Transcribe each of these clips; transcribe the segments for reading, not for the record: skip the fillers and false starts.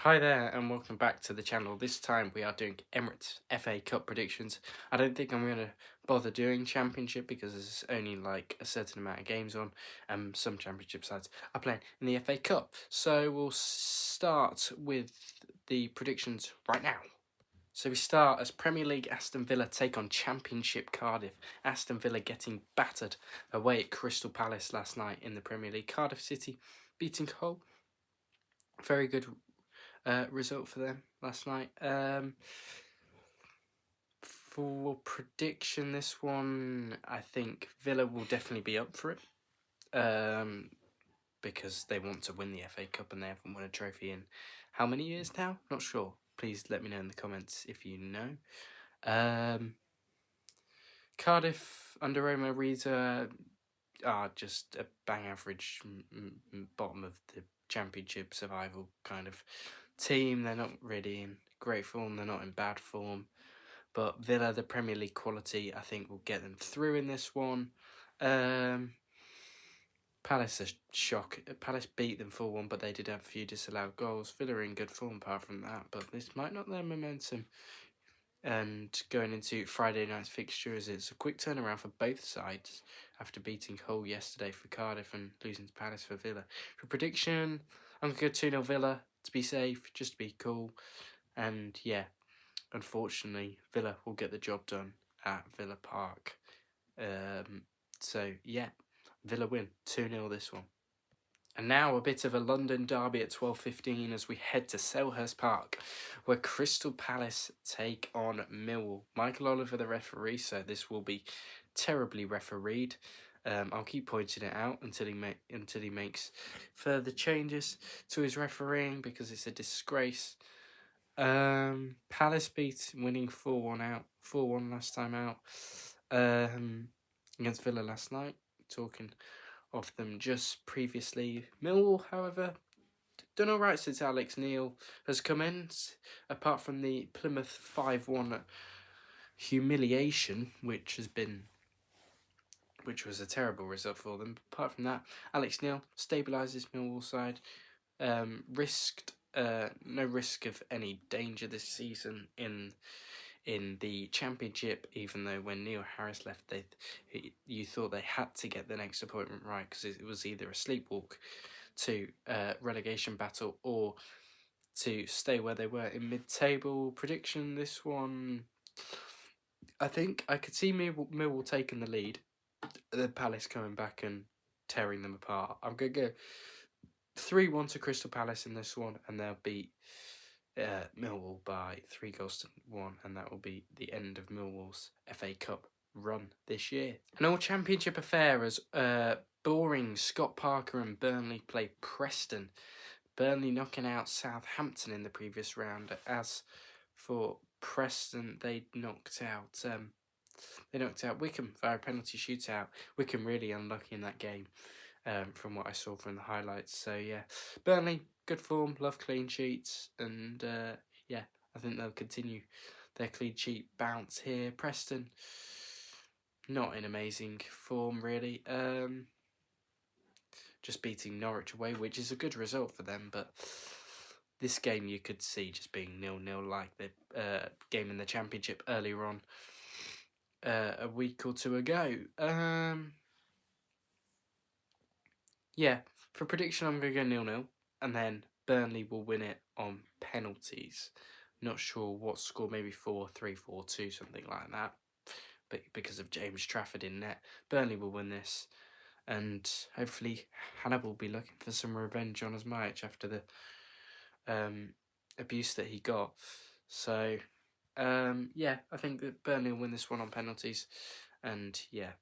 Hi there and welcome back to the channel. This time we are doing Emirates FA Cup predictions. I don't think I'm going to bother doing Championship because there's only like a certain amount of games on and some Championship sides are playing in the FA Cup. So we'll start with the predictions right now. So we start as Premier League Aston Villa take on Championship Cardiff. Aston Villa getting battered away at Crystal Palace last night in the Premier League. Cardiff City beating Hull. Very good result for them last night. For prediction, this one, I think Villa will definitely be up for it because they want to win the FA Cup and they haven't won a trophy in how many years now? Not sure. Please let me know in the comments if you know. Cardiff under Omar Reza are just a bang average bottom of the Championship survival kind of team. They're not really in great form, they're not in bad form. But Villa, the Premier League quality, I think will get them through in this one. Palace a shock. Palace beat them 4-1, but they did have a few disallowed goals. Villa are in good form apart from that, but this might not their momentum. And going into Friday night's fixtures, it's a quick turnaround for both sides after beating Hull yesterday for Cardiff and losing to Palace for Villa. For prediction, I'm going to go 2-0 Villa to be safe, just to be cool. And yeah, unfortunately, Villa will get the job done at Villa Park. So yeah, Villa win 2-0 this one. And now a bit of a London derby at 12:15 as we head to Selhurst Park, where Crystal Palace take on Millwall. Michael Oliver, the referee, so this will be terribly refereed. I'll keep pointing it out until he makes further changes to his refereeing because it's a disgrace. Palace winning 4-1 last time out. Against Villa last night. Talking of them just previously. Millwall, however, done all right since Alex Neil has come in. Apart from the Plymouth 5-1 humiliation, which was a terrible result for them. Apart from that, Alex Neil stabilises Millwall side. No risk of any danger this season in the Championship, even though when Neil Harris left, you thought they had to get the next appointment right because it was either a sleepwalk to relegation battle or to stay where they were in mid-table. Prediction, this one, I think I could see Millwall taking the lead, then Palace coming back and tearing them apart. I'm going to go 3-1 to Crystal Palace in this one, and they'll beat Millwall by 3-1, and that will be the end of Millwall's FA Cup run this year. An all Championship affair as boring Scott Parker and Burnley play Preston. Burnley knocking out Southampton in the previous round. As for Preston, they knocked out Wickham via a penalty shootout. Wickham really unlucky in that game. From what I saw from the highlights. So yeah, Burnley, good form, love clean sheets, and yeah, I think they'll continue their clean sheet bounce here. Preston, not in amazing form really. Just beating Norwich away, which is a good result for them, but this game you could see just being 0-0 like the game in the Championship earlier on a week or two ago. Yeah, for prediction, I'm going to go 0-0, and then Burnley will win it on penalties. Not sure what score, maybe 4-3, 4-2, something like that. But because of James Trafford in net, Burnley will win this, and hopefully Hannibal will be looking for some revenge on Asmaic after the abuse that he got. So, yeah, I think that Burnley will win this one on penalties, and yeah.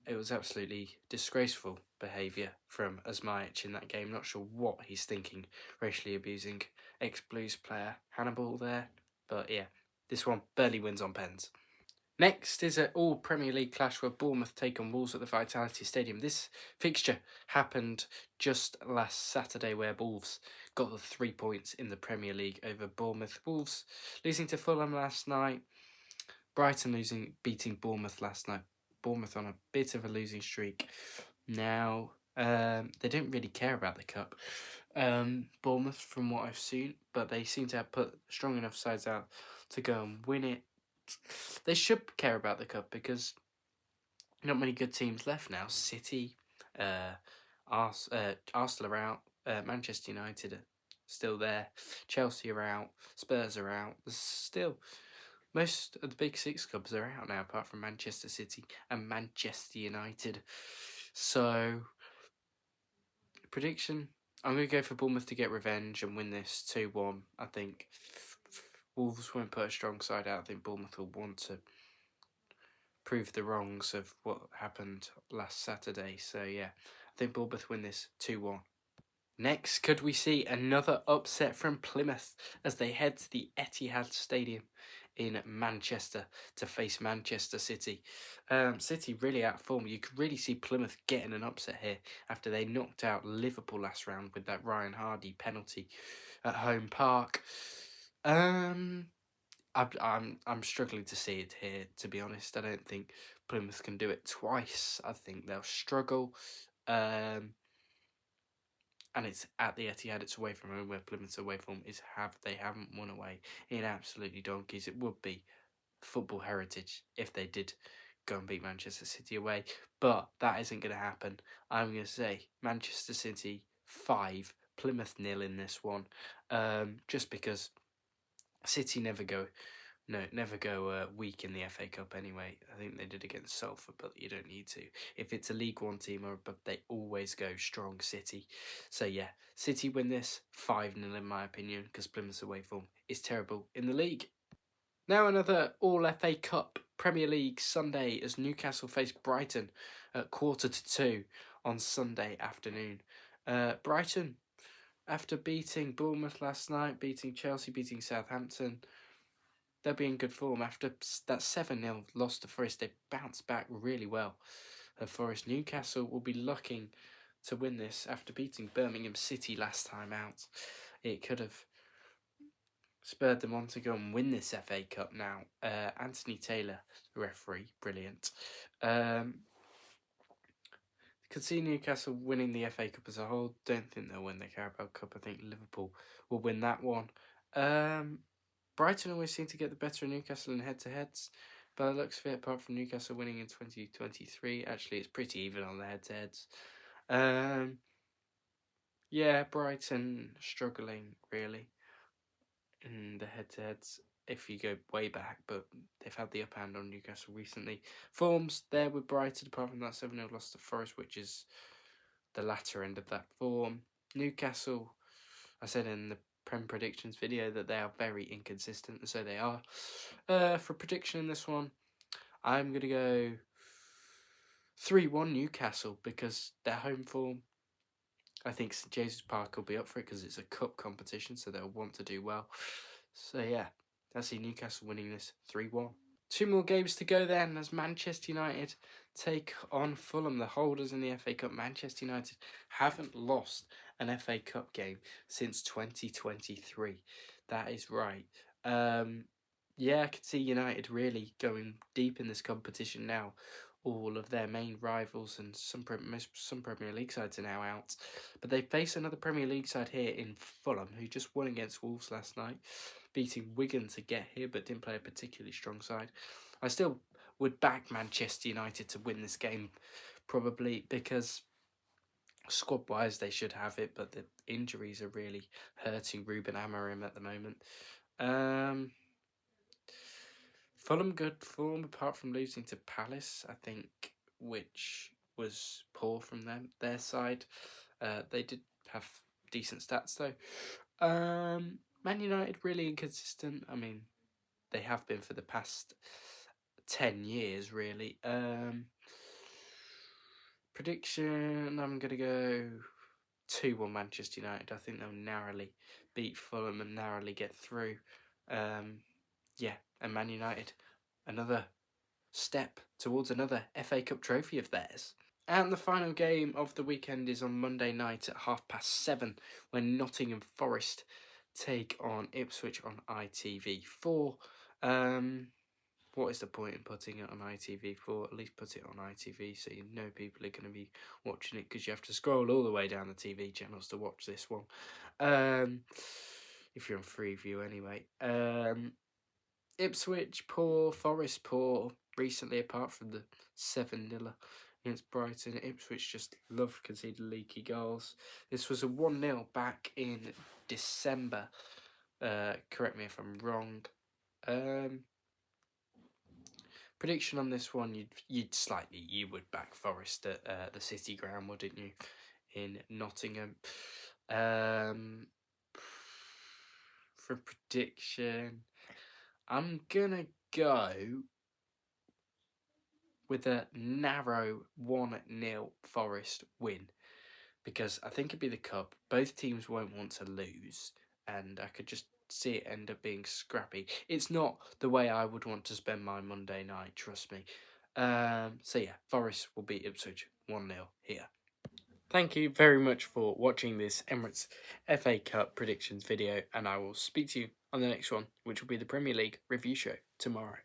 It was absolutely disgraceful behaviour from Asmaic in that game. Not sure what he's thinking, racially abusing ex-Blues player Hannibal there. But yeah, this one, Burnley wins on pens. Next is an all-Premier League clash where Bournemouth take on Wolves at the Vitality Stadium. This fixture happened just last Saturday where Wolves got the 3 points in the Premier League over Bournemouth. Wolves losing to Fulham last night. Brighton beating Bournemouth last night. Bournemouth on a bit of a losing streak now. They don't really care about the cup. Bournemouth from what I've seen, but they seem to have put strong enough sides out to go and win it. They should care about the cup because not many good teams left now. City, Arsenal are out, Manchester United are still there, Chelsea are out, Spurs are out. There's still most of the big six clubs are out now, apart from Manchester City and Manchester United. So, prediction: I'm going to go for Bournemouth to get revenge and win this 2-1. I think Wolves won't put a strong side out. I think Bournemouth will want to prove the wrongs of what happened last Saturday. So, yeah, I think Bournemouth win this 2-1. Next, could we see another upset from Plymouth as they head to the Etihad Stadium in Manchester to face Manchester City? City really out of form. You could really see Plymouth getting an upset here after they knocked out Liverpool last round with that Ryan Hardy penalty at home park. I'm struggling to see it here, to be honest. I don't think Plymouth can do it twice. I think they'll struggle. And it's at the Etihad, it's away from home, where Plymouth's away from they haven't won away in absolutely donkeys. It would be football heritage if they did go and beat Manchester City away, but that isn't going to happen. I'm going to say Manchester City 5, Plymouth 0 in this one, just because City never go weak in the FA Cup anyway. I think they did against Salford, but you don't need to. If it's a League One team or above, they always go strong City. So yeah, City win this 5-0 in my opinion, because Plymouth's away form is terrible in the league. Now another All FA Cup Premier League Sunday as Newcastle face Brighton at 1:45 on Sunday afternoon. Brighton, after beating Bournemouth last night, beating Chelsea, beating Southampton, they'll be in good form. After that 7-0 loss to Forest, they bounced back really well. Forest. Newcastle will be looking to win this after beating Birmingham City last time out. It could have spurred them on to go and win this FA Cup now. Anthony Taylor, the referee, brilliant. Could see Newcastle winning the FA Cup as a whole. Don't think they'll win the Carabao Cup. I think Liverpool will win that one. Brighton always seem to get the better of Newcastle in head-to-heads. By the looks of it, apart from Newcastle winning in 2023, actually it's pretty even on the head-to-heads. Yeah, Brighton struggling, really, in the head-to-heads if you go way back, but they've had the upper hand on Newcastle recently. Forms there with Brighton, apart from that 7-0 loss to Forest, which is the latter end of that form. Newcastle, I said in the Prem predictions video that they are very inconsistent, and so they are. For prediction in this one, I'm going to go 3-1 Newcastle because their home form. I think St James's Park will be up for it because it's a cup competition, so they'll want to do well. So yeah, I see Newcastle winning this 3-1. 2 more games to go then as Manchester United take on Fulham, the holders in the FA Cup. Manchester United haven't lost an FA Cup game since 2023. That is right. Yeah, I could see United really going deep in this competition now. All of their main rivals and some Premier League sides are now out. But they face another Premier League side here in Fulham, who just won against Wolves last night, beating Wigan to get here, but didn't play a particularly strong side. I still would back Manchester United to win this game, probably, because squad-wise they should have it, but the injuries are really hurting Ruben Amorim at the moment. Fulham good form, apart from losing to Palace, I think, which was poor from their side. They did have decent stats though. Man United really inconsistent. I mean, they have been for the past 10 years, really. Prediction, I'm going to go 2-1 Manchester United. I think they'll narrowly beat Fulham and narrowly get through. Yeah, and Man United, another step towards another FA Cup trophy of theirs. And the final game of the weekend is on Monday night at 7:30 when Nottingham Forest take on Ipswich on ITV4. what is the point in putting it on ITV4? At least put it on ITV so you know people are going to be watching it, because you have to scroll all the way down the TV channels to watch this one. If you're on Freeview anyway. Ipswich poor, Forest poor recently, apart from the 7-0 against Brighton. Ipswich just love conceding leaky goals. This was a 1-0 back in December. Correct me if I'm wrong. Prediction on this one, you would back Forest at the City Ground, wouldn't you, in Nottingham? For prediction, I'm gonna go with a narrow 1-0 Forest win, because I think it'd be the cup. Both teams won't want to lose, and I could just see it end up being scrappy. It's not the way I would want to spend my Monday night, trust me. So yeah, Forest will beat Ipswich 1-0 here. Thank you very much for watching this Emirates FA Cup predictions video, and I will speak to you on the next one, which will be the Premier League review show tomorrow.